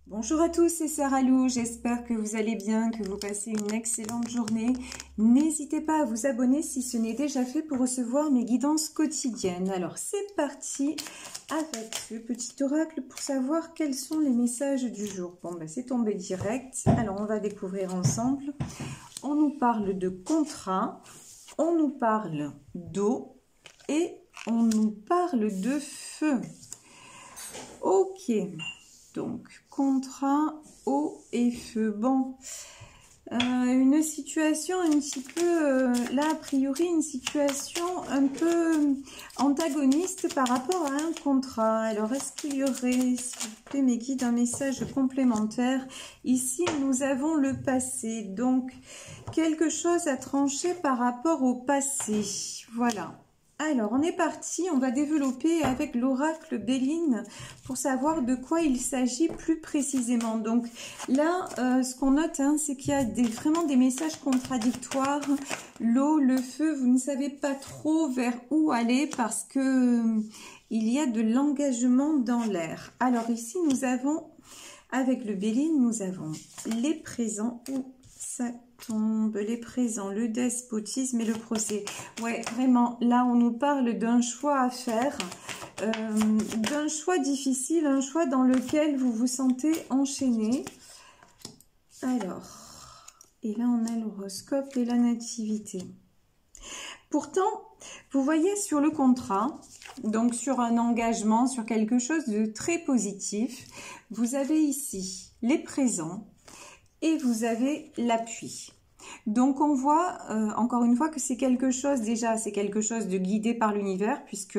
Bonjour à tous, c'est Sarah Lou, j'espère que vous allez bien, que vous passez une excellente journée. N'hésitez pas à vous abonner si ce n'est déjà fait pour recevoir mes guidances quotidiennes. Alors c'est parti avec ce petit oracle pour savoir quels sont les messages du jour. Bon ben c'est tombé direct, alors on va découvrir ensemble. On nous parle de contrat, on nous parle d'eau et on nous parle de feu. Ok. Donc, contrat, eau et feu. Bon, une situation un petit peu, là, a priori, une situation un peu antagoniste par rapport à un contrat. Alors, est-ce qu'il y aurait, s'il vous plaît, mes guides, un message complémentaire? Ici, nous avons le passé. Donc, quelque chose à trancher par rapport au passé. Voilà. Alors, on est parti, on va développer avec l'oracle Béline pour savoir de quoi il s'agit plus précisément. Donc là, ce qu'on note, c'est qu'il y a vraiment des messages contradictoires. L'eau, le feu, vous ne savez pas trop vers où aller parce que il y a de l'engagement dans l'air. Alors ici, nous avons, avec le Béline, nous avons les présents où ça tombe, les présents, le despotisme et le procès. Ouais, vraiment, là, on nous parle d'un choix à faire, d'un choix difficile, un choix dans lequel vous vous sentez enchaîné. Alors, et là, on a l'horoscope et la nativité. Pourtant, vous voyez sur le contrat, donc sur un engagement, sur quelque chose de très positif, vous avez ici les présents et vous avez l'appui. Donc on voit encore une fois que c'est quelque chose, déjà c'est quelque chose de guidé par l'univers, puisque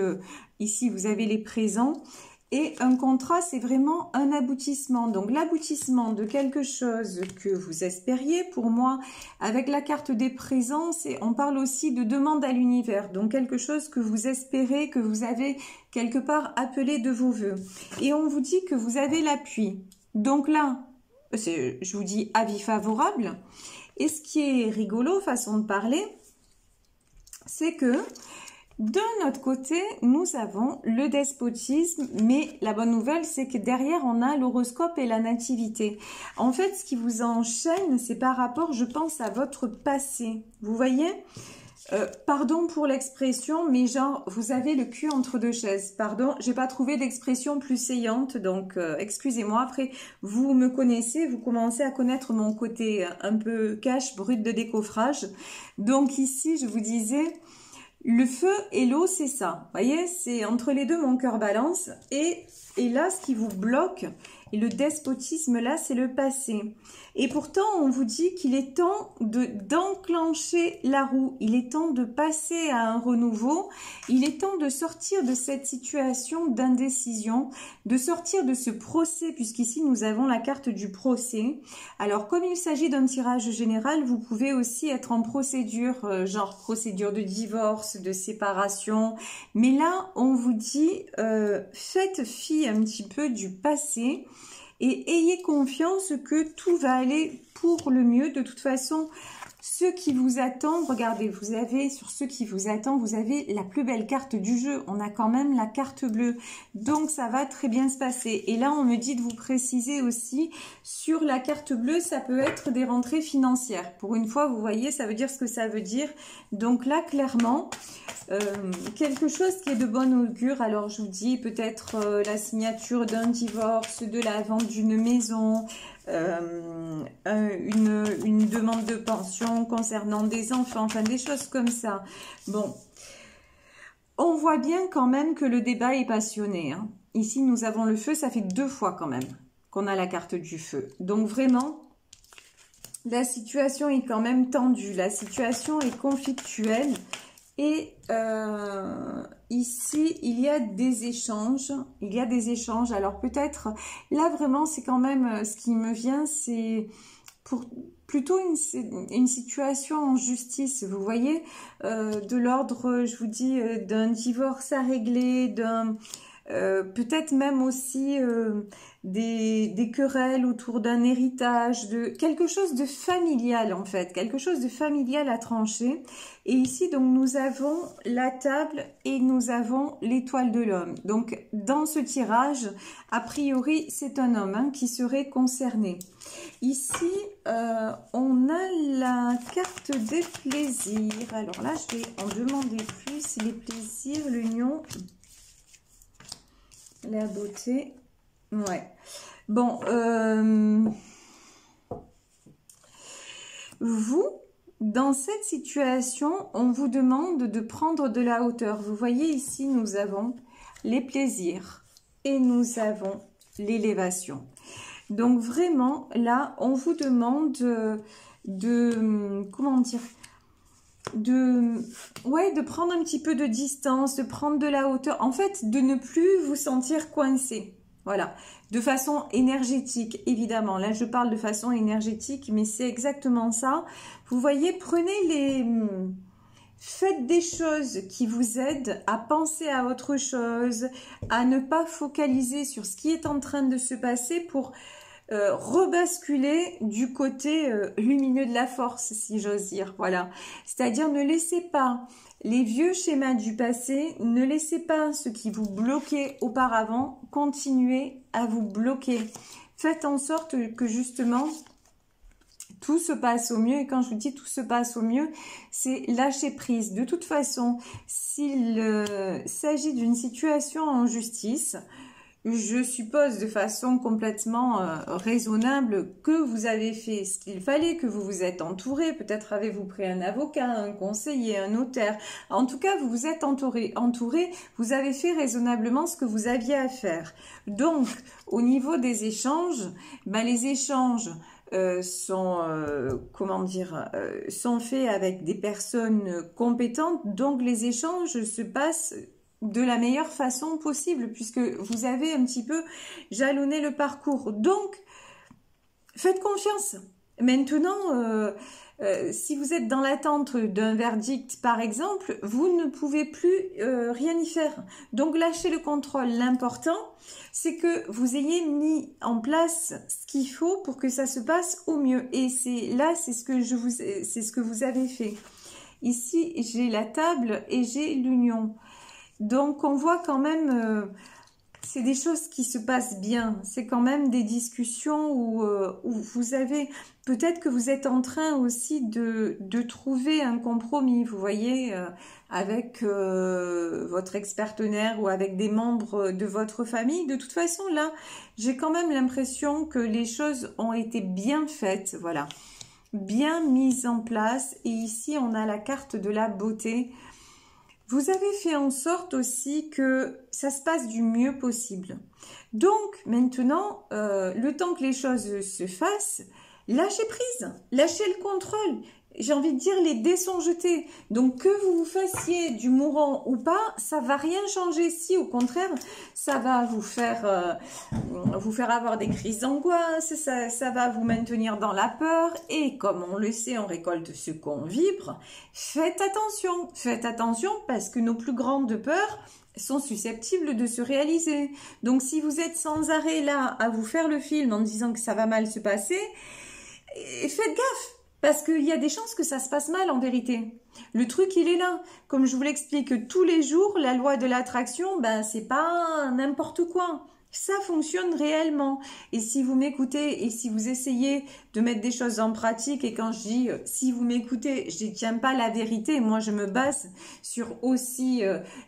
ici vous avez les présents, et un contrat c'est vraiment un aboutissement. Donc l'aboutissement de quelque chose que vous espériez, pour moi avec la carte des présents, on parle aussi de demande à l'univers, donc quelque chose que vous espérez, que vous avez quelque part appelé de vos voeux. Et on vous dit que vous avez l'appui. Donc là, je vous dis avis favorable. Et ce qui est rigolo, façon de parler, c'est que de notre côté, nous avons le despotisme, mais la bonne nouvelle, c'est que derrière, on a l'horoscope et la nativité. En fait, ce qui vous enchaîne, c'est par rapport, je pense, à votre passé. Vous voyez ? Pardon pour l'expression, mais genre, vous avez le cul entre deux chaises. Pardon, j'ai pas trouvé d'expression plus saillante, donc excusez-moi. Après, vous me connaissez, vous commencez à connaître mon côté un peu cash, brut de décoffrage. Donc ici, je vous disais, le feu et l'eau, c'est ça. Vous voyez, c'est entre les deux, mon cœur balance. Et là, ce qui vous bloque, et le despotisme, là, c'est le passé. Et pourtant, on vous dit qu'il est temps d'enclencher la roue. Il est temps de passer à un renouveau. Il est temps de sortir de cette situation d'indécision, de sortir de ce procès, puisqu'ici, nous avons la carte du procès. Alors, comme il s'agit d'un tirage général, vous pouvez aussi être en procédure, genre procédure de divorce, de séparation. Mais là, on vous dit, faites fi un petit peu du passé. Et ayez confiance que tout va aller pour le mieux. De toute façon, ce qui vous attend, regardez, vous avez sur ce qui vous attend, vous avez la plus belle carte du jeu. On a quand même la carte bleue. Donc, ça va très bien se passer. Et là, on me dit de vous préciser aussi, sur la carte bleue, ça peut être des rentrées financières. Pour une fois, vous voyez, ça veut dire ce que ça veut dire. Donc là, clairement, quelque chose qui est de bonne augure. Alors, je vous dis peut-être la signature d'un divorce, de la vente d'une maison, une demande de pension concernant des enfants, enfin des choses comme ça. Bon, on voit bien quand même que le débat est passionné. Ici, nous avons le feu, ça fait 2 fois quand même qu'on a la carte du feu. Donc vraiment, la situation est quand même tendue, la situation est conflictuelle. Et ici, il y a des échanges. Alors peut-être, là vraiment, c'est quand même, ce qui me vient, c'est plutôt une situation en justice, vous voyez, de l'ordre, je vous dis, d'un divorce à régler, peut-être même aussi des querelles autour d'un héritage, de quelque chose de familial en fait, quelque chose de familial à trancher. Et ici donc nous avons la table et nous avons l'étoile de l'homme. Donc dans ce tirage, a priori c'est un homme hein, qui serait concerné. Ici on a la carte des plaisirs. Alors là je vais en demander plus, les plaisirs, l'union, la beauté. Ouais. Bon, vous, dans cette situation, on vous demande de prendre de la hauteur. Vous voyez ici, nous avons les plaisirs et nous avons l'élévation. Donc vraiment, là, on vous demande comment dire, de prendre un petit peu de distance, de prendre de la hauteur. En fait, de ne plus vous sentir coincé. Voilà, de façon énergétique, évidemment. Là, je parle de façon énergétique, mais c'est exactement ça. Vous voyez, faites des choses qui vous aident à penser à autre chose, à ne pas focaliser sur ce qui est en train de se passer pour rebasculer du côté lumineux de la force, si j'ose dire. Voilà, c'est-à-dire ne laissez pas les vieux schémas du passé, ne laissez pas ce qui vous bloquait auparavant continuer à vous bloquer. Faites en sorte que justement tout se passe au mieux. Et quand je vous dis tout se passe au mieux, c'est lâcher prise. De toute façon, s'il s'agit d'une situation en justice, je suppose de façon complètement raisonnable que vous avez fait ce qu'il fallait, que vous vous êtes entouré. Peut-être avez-vous pris un avocat, un conseiller, un notaire. En tout cas, vous vous êtes entouré. Vous avez fait raisonnablement ce que vous aviez à faire. Donc, au niveau des échanges, les échanges sont faits avec des personnes compétentes. Donc, les échanges se passent de la meilleure façon possible puisque vous avez un petit peu jalonné le parcours. Donc, faites confiance. Maintenant, si vous êtes dans l'attente d'un verdict, par exemple, vous ne pouvez plus rien y faire. Donc, lâchez le contrôle. L'important, c'est que vous ayez mis en place ce qu'il faut pour que ça se passe au mieux. Et c'est ce que vous avez fait. Ici, j'ai la table et j'ai l'union. Donc, on voit quand même, c'est des choses qui se passent bien. C'est quand même des discussions où vous avez, peut-être que vous êtes en train aussi de trouver un compromis, vous voyez, avec votre ex-partenaire ou avec des membres de votre famille. De toute façon, là, j'ai quand même l'impression que les choses ont été bien faites, voilà, bien mises en place. Et ici, on a la carte de la beauté. Vous avez fait en sorte aussi que ça se passe du mieux possible. Donc, maintenant, le temps que les choses se fassent, lâchez prise, lâchez le contrôle. J'ai envie de dire, les dés sont jetés. Donc, que vous vous fassiez du mourant ou pas, ça va rien changer. Si, au contraire, ça va vous faire avoir des crises d'angoisse, ça va vous maintenir dans la peur. Et comme on le sait, on récolte ce qu'on vibre. Faites attention parce que nos plus grandes peurs sont susceptibles de se réaliser. Donc, si vous êtes sans arrêt là à vous faire le film en disant que ça va mal se passer, faites gaffe. Parce qu'il y a des chances que ça se passe mal en vérité. Le truc, il est là. Comme je vous l'explique tous les jours, la loi de l'attraction, c'est pas n'importe quoi. Ça fonctionne réellement. Et si vous m'écoutez et si vous essayez de mettre des choses en pratique, et quand je dis si vous m'écoutez, je ne tiens pas la vérité. Moi, je me base sur aussi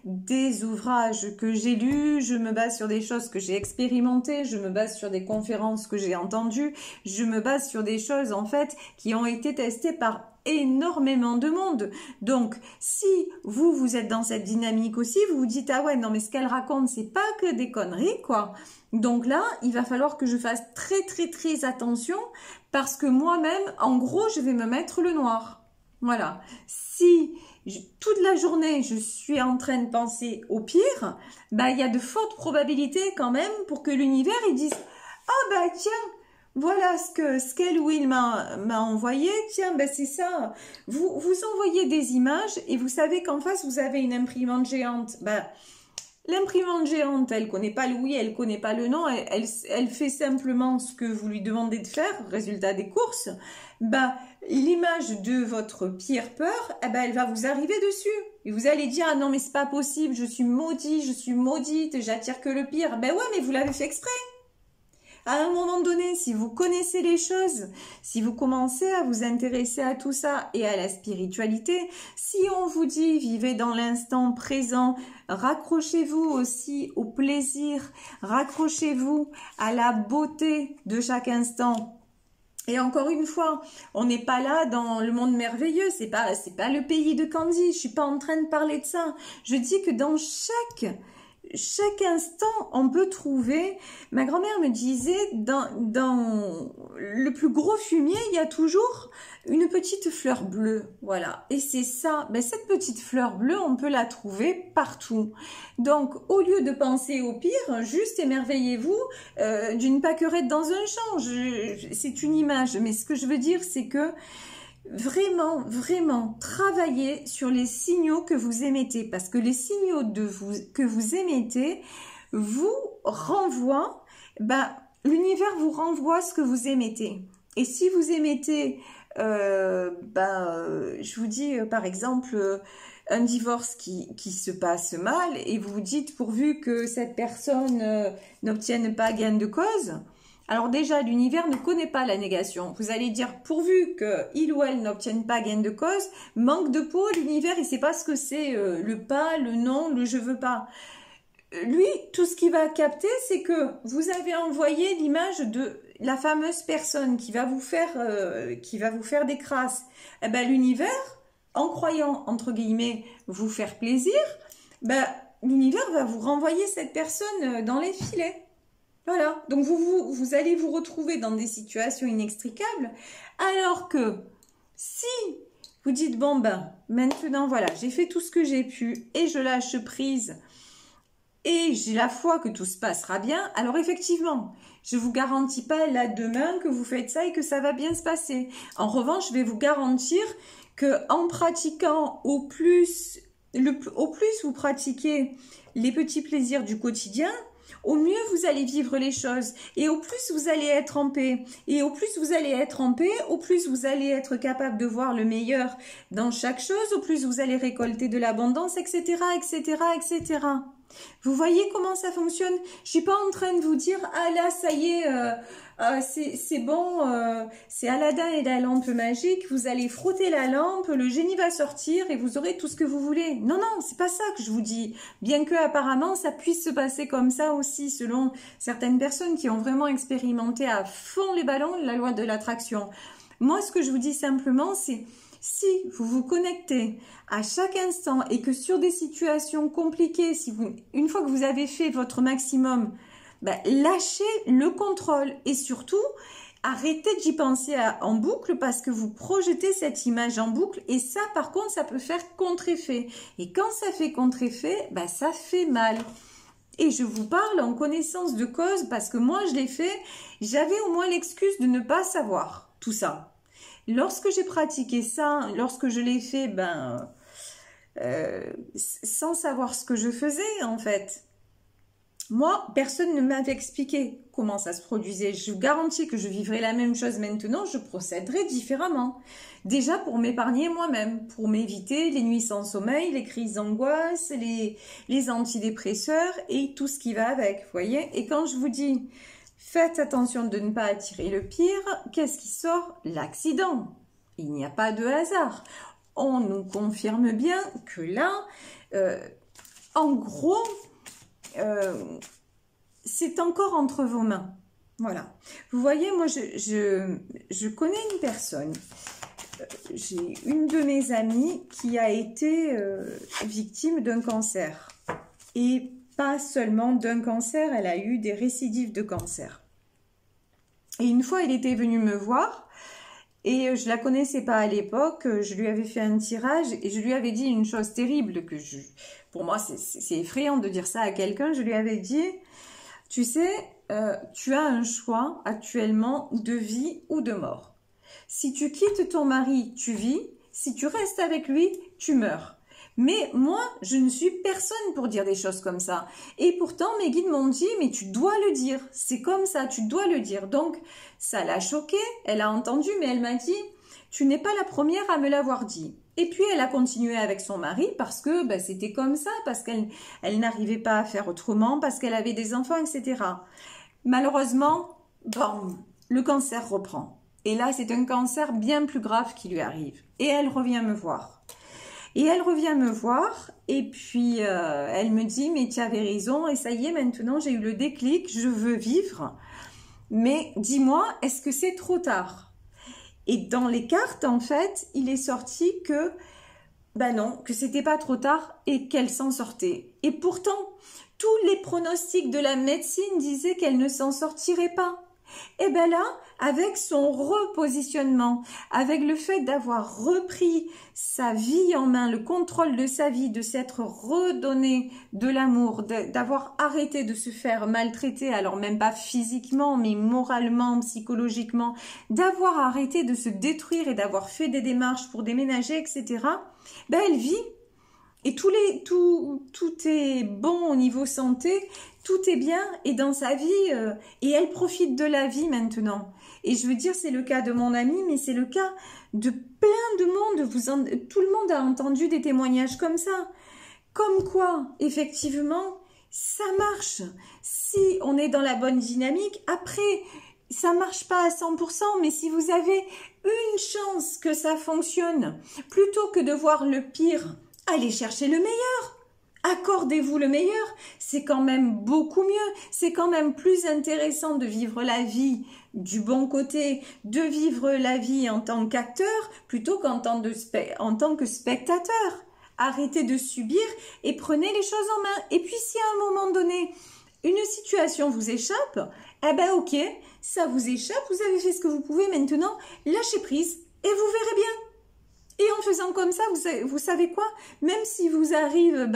des ouvrages que j'ai lus, je me base sur des choses que j'ai expérimentées, je me base sur des conférences que j'ai entendues, je me base sur des choses en fait qui ont été testées par énormément de monde. Donc, si vous êtes dans cette dynamique aussi, vous vous dites, ah ouais, non, mais ce qu'elle raconte, c'est pas que des conneries, quoi. Donc là, il va falloir que je fasse très, très, très attention parce que moi-même, en gros, je vais me mettre le noir. Voilà. Si toute la journée, je suis en train de penser au pire, il y a de fortes probabilités quand même pour que l'univers, il dise, ah tiens, voilà ce qu'elle ou il m'a envoyé. Tiens, c'est ça. Vous envoyez des images et vous savez qu'en face, vous avez une imprimante géante. L'imprimante géante, elle connaît pas le oui, elle connaît pas le non, elle fait simplement ce que vous lui demandez de faire, résultat des courses. Bah, l'image de votre pire peur, eh ben, elle va vous arriver dessus. Et vous allez dire, ah non, mais c'est pas possible, je suis maudit, je suis maudite, j'attire que le pire. Ben ouais, mais vous l'avez fait exprès. À un moment donné, si vous connaissez les choses, si vous commencez à vous intéresser à tout ça et à la spiritualité, si on vous dit vivez dans l'instant présent, raccrochez-vous aussi au plaisir, raccrochez-vous à la beauté de chaque instant. Et encore une fois, on n'est pas là dans le monde merveilleux, c'est pas le pays de Candy, je suis pas en train de parler de ça. Je dis que dans chaque instant, on peut trouver, ma grand-mère me disait, dans le plus gros fumier, il y a toujours une petite fleur bleue, voilà. Et c'est ça, ben cette petite fleur bleue, on peut la trouver partout. Donc, au lieu de penser au pire, juste émerveillez-vous d'une pâquerette dans un champ. C'est une image, mais ce que je veux dire, c'est que vraiment, vraiment, travaillez sur les signaux que vous émettez, parce que les signaux que vous émettez vous renvoient, l'univers vous renvoie ce que vous émettez. Et si vous émettez, je vous dis par exemple, un divorce qui se passe mal, et vous vous dites pourvu que cette personne n'obtienne pas gain de cause. Alors déjà, l'univers ne connaît pas la négation. Vous allez dire, pourvu qu'il ou elle n'obtienne pas gain de cause, manque de peau, l'univers, il ne sait pas ce que c'est le pas, le non, le je veux pas. Lui, tout ce qu'il va capter, c'est que vous avez envoyé l'image de la fameuse personne qui va vous faire des crasses. Eh ben, l'univers, en croyant, entre guillemets, vous faire plaisir, l'univers va vous renvoyer cette personne dans les filets. Voilà, donc vous allez vous retrouver dans des situations inextricables, alors que si vous dites, bon maintenant voilà, j'ai fait tout ce que j'ai pu et je lâche prise et j'ai la foi que tout se passera bien, alors effectivement, je ne vous garantis pas là demain que vous faites ça et que ça va bien se passer. En revanche, je vais vous garantir qu'en pratiquant au plus vous pratiquez les petits plaisirs du quotidien, au mieux vous allez vivre les choses et au plus vous allez être en paix. Et au plus vous allez être en paix, au plus vous allez être capable de voir le meilleur dans chaque chose, au plus vous allez récolter de l'abondance, etc., etc., etc. Vous voyez comment ça fonctionne? Je suis pas en train de vous dire, ah là, ça y est, c'est bon, c'est Aladdin et la lampe magique, vous allez frotter la lampe, le génie va sortir et vous aurez tout ce que vous voulez. Non, non, c'est pas ça que je vous dis. Bien que apparemment ça puisse se passer comme ça aussi, selon certaines personnes qui ont vraiment expérimenté à fond les ballons la loi de l'attraction. Moi, ce que je vous dis simplement, c'est si vous vous connectez à chaque instant et que sur des situations compliquées, une fois que vous avez fait votre maximum, lâchez le contrôle et surtout, arrêtez d'y penser en boucle parce que vous projetez cette image en boucle et ça, par contre, ça peut faire contre-effet. Et quand ça fait contre-effet, ça fait mal. Et je vous parle en connaissance de cause parce que moi, je l'ai fait, j'avais au moins l'excuse de ne pas savoir tout ça. Lorsque j'ai pratiqué ça, lorsque je l'ai fait, sans savoir ce que je faisais en fait, moi, personne ne m'avait expliqué comment ça se produisait. Je vous garantis que je vivrai la même chose maintenant, je procéderai différemment. Déjà pour m'épargner moi-même, pour m'éviter les nuits sans sommeil, les crises d'angoisse, les antidépresseurs et tout ce qui va avec, vous voyez. Et quand je vous dis... Faites attention de ne pas attirer le pire. Qu'est-ce qui sort? L'accident. Il n'y a pas de hasard. On nous confirme bien que là, en gros, c'est encore entre vos mains. Voilà. Vous voyez, moi, je connais une personne. J'ai une de mes amies qui a été victime d'un cancer. Et pas seulement d'un cancer, elle a eu des récidives de cancer. Et une fois, elle était venue me voir et je la connaissais pas à l'époque. Je lui avais fait un tirage et je lui avais dit une chose terrible pour moi, c'est effrayant de dire ça à quelqu'un. Je lui avais dit, tu sais, tu as un choix actuellement de vie ou de mort. Si tu quittes ton mari, tu vis. Si tu restes avec lui, tu meurs. Mais moi, je ne suis personne pour dire des choses comme ça. Et pourtant, mes guides m'ont dit, mais tu dois le dire. C'est comme ça, tu dois le dire. Donc, ça l'a choquée. Elle a entendu, mais elle m'a dit, tu n'es pas la première à me l'avoir dit. Et puis, elle a continué avec son mari parce que ben, c'était comme ça, parce qu'elle n'arrivait pas à faire autrement, parce qu'elle avait des enfants, etc. Malheureusement, bam, le cancer reprend. Et là, c'est un cancer bien plus grave qui lui arrive. Et elle revient me voir. Et puis elle me dit, mais tu avais raison, et ça y est, maintenant j'ai eu le déclic, je veux vivre. Mais dis-moi, est-ce que c'est trop tard? Et dans les cartes, en fait, il est sorti que, ben non, que c'était pas trop tard et qu'elle s'en sortait. Et pourtant, tous les pronostics de la médecine disaient qu'elle ne s'en sortirait pas. Et bien là, avec son repositionnement, avec le fait d'avoir repris sa vie en main, le contrôle de sa vie, de s'être redonné de l'amour, d'avoir arrêté de se faire maltraiter, alors même pas physiquement, mais moralement, psychologiquement, d'avoir arrêté de se détruire et d'avoir fait des démarches pour déménager, etc., ben elle vit. Et tout est bon au niveau santé, tout est bien et dans sa vie, et elle profite de la vie maintenant. Et je veux dire, c'est le cas de mon amie, mais c'est le cas de plein de monde. Tout le monde a entendu des témoignages comme ça. Comme quoi, effectivement, ça marche. Si on est dans la bonne dynamique, après, ça marche pas à 100%, mais si vous avez une chance que ça fonctionne, plutôt que de voir le pire, allez chercher le meilleur. Accordez-vous le meilleur. C'est quand même beaucoup mieux. C'est quand même plus intéressant de vivre la vie du bon côté, de vivre la vie en tant qu'acteur plutôt qu'en tant que spectateur. Arrêtez de subir et prenez les choses en main. Et puis si à un moment donné, une situation vous échappe, eh ben ok, ça vous échappe, vous avez fait ce que vous pouvez maintenant, lâchez prise et vous verrez bien. Et en faisant comme ça, vous savez quoi? Même si vous arrive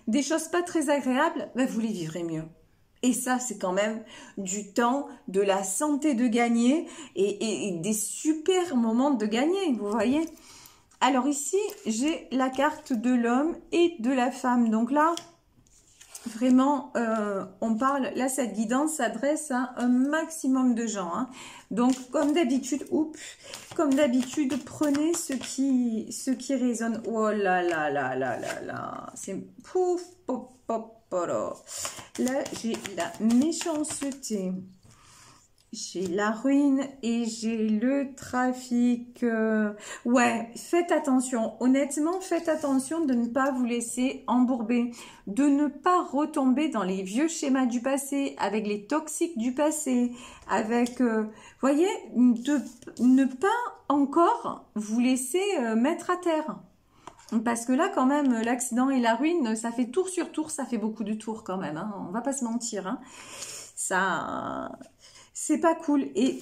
des choses pas très agréables, vous les vivrez mieux. Et ça, c'est quand même du temps, de la santé de gagner et des super moments de gagner, vous voyez? Alors ici, j'ai la carte de l'homme et de la femme. Donc là, vraiment, on parle, là, cette guidance s'adresse à un maximum de gens. Hein. Donc, comme d'habitude, prenez ce qui résonne. Oh là là là là là là. C'est pouf, pop, pop, pop. Là, j'ai la méchanceté. J'ai la ruine et j'ai le trafic. Ouais, faites attention. Honnêtement, faites attention de ne pas vous laisser embourber. De ne pas retomber dans les vieux schémas du passé, avec les toxiques du passé, avec, voyez, de ne pas encore vous laisser mettre à terre. Parce que là, quand même, l'accident et la ruine, ça fait tour sur tour, ça fait beaucoup de tours quand même. Hein. On va pas se mentir. Hein. Ça... c'est pas cool. Et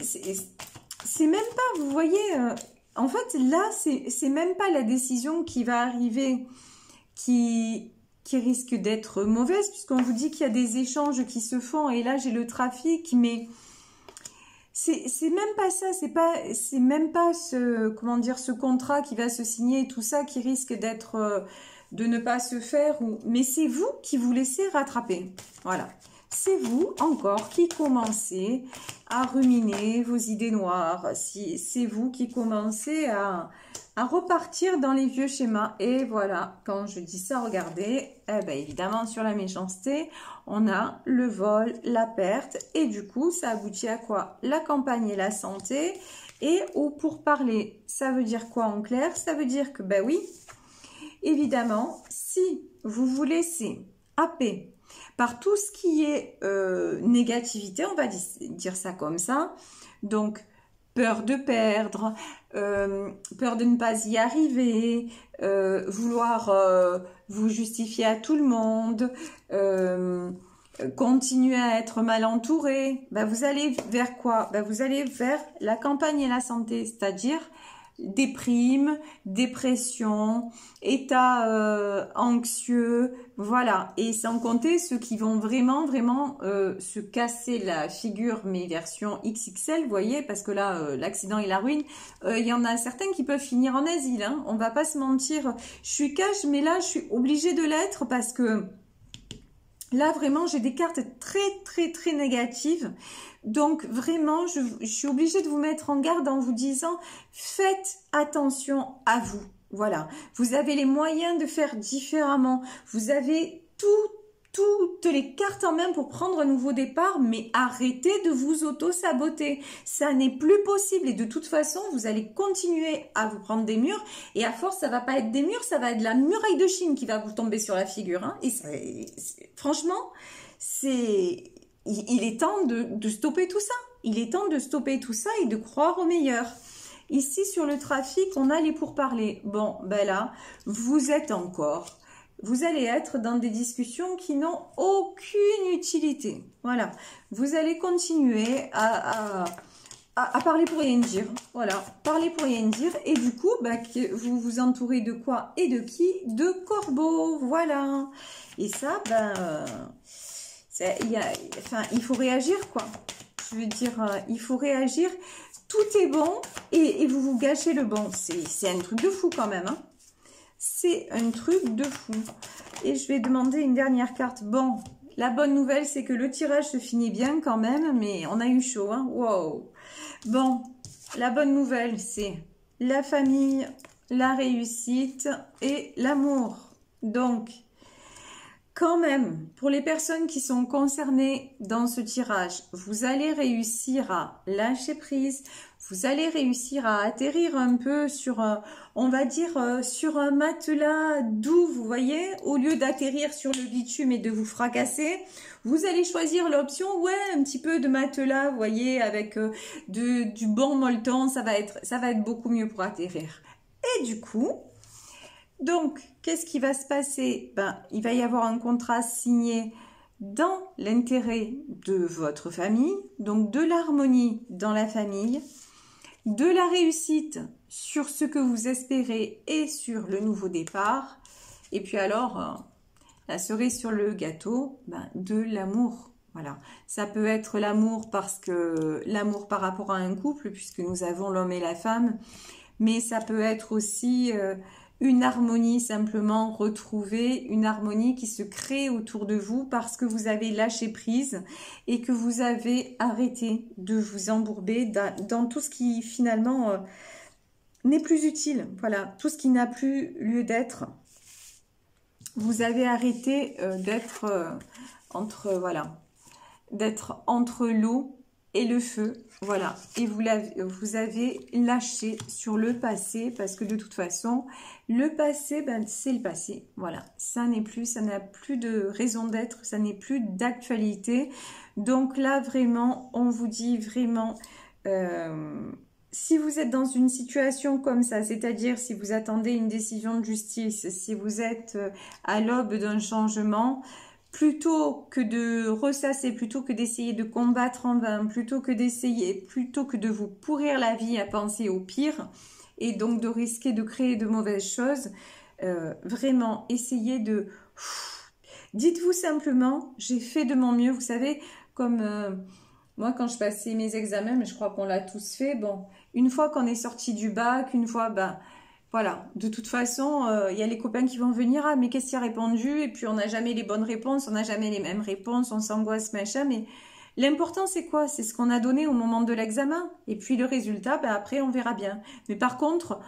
c'est même pas, vous voyez, en fait, là, c'est même pas la décision qui va arriver qui risque d'être mauvaise, puisqu'on vous dit qu'il y a des échanges qui se font, et là, j'ai le trafic, mais c'est même pas ça, c'est même pas comment dire, ce contrat qui va se signer et tout ça qui risque d'être, de ne pas se faire, mais c'est vous qui vous laissez rattraper. Voilà. C'est vous encore qui commencez à ruminer vos idées noires. C'est vous qui commencez à repartir dans les vieux schémas. Et voilà, quand je dis ça, regardez, eh ben, évidemment sur la méchanceté, on a le vol, la perte. Et du coup, ça aboutit à quoi? La campagne et la santé. Et au pourparler, ça veut dire quoi en clair? Ça veut dire que, ben oui, évidemment, si vous vous laissez happer par tout ce qui est négativité, on va dire ça comme ça, donc peur de perdre, peur de ne pas y arriver, vouloir vous justifier à tout le monde, continuer à être mal entouré, vous allez vers quoi? Vous allez vers la campagne et la santé, c'est-à-dire déprime, dépression, état anxieux, voilà. Et sans compter ceux qui vont vraiment se casser la figure, mais version XXL, vous voyez, parce que là, l'accident et la ruine, il y en a certains qui peuvent finir en asile, hein. On va pas se mentir. Je suis cash, mais là, je suis obligée de l'être parce que là, vraiment, j'ai des cartes très négatives. Donc, vraiment, je suis obligée de vous mettre en garde en vous disant, faites attention à vous. Voilà. Vous avez les moyens de faire différemment. Vous avez toutes les cartes en main pour prendre un nouveau départ, mais arrêtez de vous auto-saboter. Ça n'est plus possible et de toute façon, vous allez continuer à vous prendre des murs et à force, ça va pas être des murs, ça va être la muraille de Chine qui va vous tomber sur la figure. Hein. Et franchement, il est temps de stopper tout ça. Il est temps de stopper tout ça et de croire au meilleur. Ici, sur le trafic, on a les pourparlers. Bon, ben là, vous allez être dans des discussions qui n'ont aucune utilité. Voilà. Vous allez continuer à parler pour rien dire. Voilà. Parler pour rien dire. Et du coup, bah, vous vous entourez de quoi et de qui? De corbeaux. Voilà. Et ça, ben, il faut réagir, quoi. Je veux dire, il faut réagir. Tout est bon et vous gâchez le bon. C'est un truc de fou quand même, hein. C'est un truc de fou. Et je vais demander une dernière carte. Bon, la bonne nouvelle, c'est que le tirage se finit bien quand même, mais on a eu chaud, hein. Wow. Bon, la bonne nouvelle, c'est la famille, la réussite et l'amour. Donc, quand même, pour les personnes qui sont concernées dans ce tirage, vous allez réussir à lâcher prise, vous allez réussir à atterrir un peu sur, on va dire, sur un matelas doux, vous voyez, au lieu d'atterrir sur le bitume et de vous fracasser, vous allez choisir l'option, ouais, un petit peu de matelas, vous voyez, avec du bon molleton, ça va être beaucoup mieux pour atterrir. Et du coup, donc, qu'est-ce qui va se passer? Ben, il va y avoir un contrat signé dans l'intérêt de votre famille, donc de l'harmonie dans la famille, de la réussite sur ce que vous espérez et sur le nouveau départ. Et puis alors, la cerise sur le gâteau, ben, de l'amour. Voilà, ça peut être l'amour parce que l'amour par rapport à un couple, puisque nous avons l'homme et la femme, mais ça peut être aussi une harmonie simplement retrouvée, une harmonie qui se crée autour de vous parce que vous avez lâché prise et que vous avez arrêté de vous embourber dans tout ce qui finalement n'est plus utile. Voilà, tout ce qui n'a plus lieu d'être. Vous avez arrêté d'être entre l'eau et le feu, voilà, et vous avez lâché sur le passé, parce que de toute façon, le passé, ben, c'est le passé, voilà, ça n'a plus de raison d'être, ça n'est plus d'actualité, donc là, vraiment, on vous dit vraiment, si vous êtes dans une situation comme ça, c'est-à-dire si vous attendez une décision de justice, si vous êtes à l'aube d'un changement, plutôt que de ressasser, plutôt que d'essayer de combattre en vain, plutôt que de vous pourrir la vie à penser au pire, et donc de risquer de créer de mauvaises choses, vraiment, essayez de... Dites-vous simplement, j'ai fait de mon mieux, vous savez, comme moi quand je passais mes examens, mais je crois qu'on l'a tous fait, bon, une fois qu'on est sorti du bac, une fois, ben... Voilà, de toute façon, il y a les copains qui vont venir, ah mais qu'est-ce qu'il a répondu? Et puis on n'a jamais les bonnes réponses, on n'a jamais les mêmes réponses, on s'angoisse, machin, mais l'important c'est quoi? C'est ce qu'on a donné au moment de l'examen. Et puis le résultat, ben, après on verra bien. Mais par contre,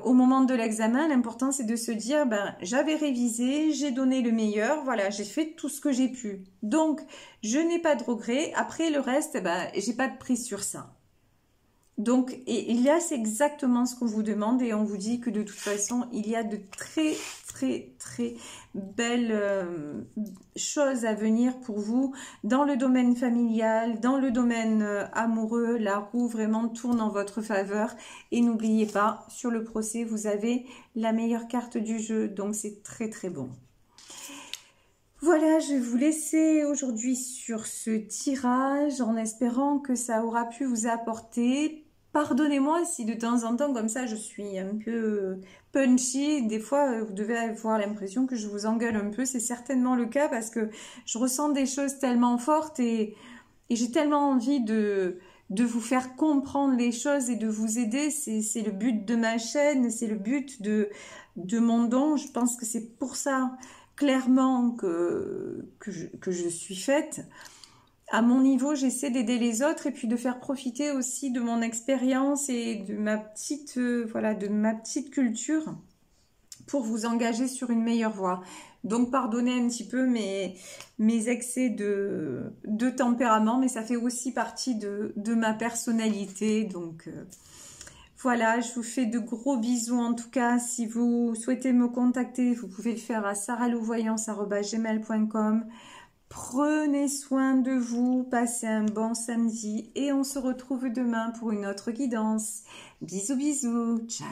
au moment de l'examen, l'important c'est de se dire, ben, j'avais révisé, j'ai donné le meilleur, voilà, j'ai fait tout ce que j'ai pu. Donc, je n'ai pas de regrets, après le reste, ben, j'ai pas de prise sur ça. Donc, et là, c'est exactement ce qu'on vous demande et on vous dit que de toute façon, il y a de très belles choses à venir pour vous dans le domaine familial, dans le domaine amoureux. La roue vraiment tourne en votre faveur et n'oubliez pas, sur le procès, vous avez la meilleure carte du jeu, donc c'est très bon. Voilà, je vais vous laisser aujourd'hui sur ce tirage en espérant que ça aura pu vous apporter Pardonnez-moi si de temps en temps, comme ça, je suis un peu punchy. Des fois, vous devez avoir l'impression que je vous engueule un peu. C'est certainement le cas parce que je ressens des choses tellement fortes et j'ai tellement envie de vous faire comprendre les choses et de vous aider. C'est le but de ma chaîne, c'est le but de mon don. Je pense que c'est pour ça, clairement, que je suis faite. À mon niveau, j'essaie d'aider les autres et puis de faire profiter aussi de mon expérience et de ma petite, voilà, de ma petite culture pour vous engager sur une meilleure voie. Donc, pardonnez un petit peu mes excès de tempérament, mais ça fait aussi partie de ma personnalité. Donc, voilà, je vous fais de gros bisous en tout cas. Si vous souhaitez me contacter, vous pouvez le faire à sarahlouvoyance@gmail.com. Prenez soin de vous, passez un bon samedi et on se retrouve demain pour une autre guidance. Bisous bisous, ciao.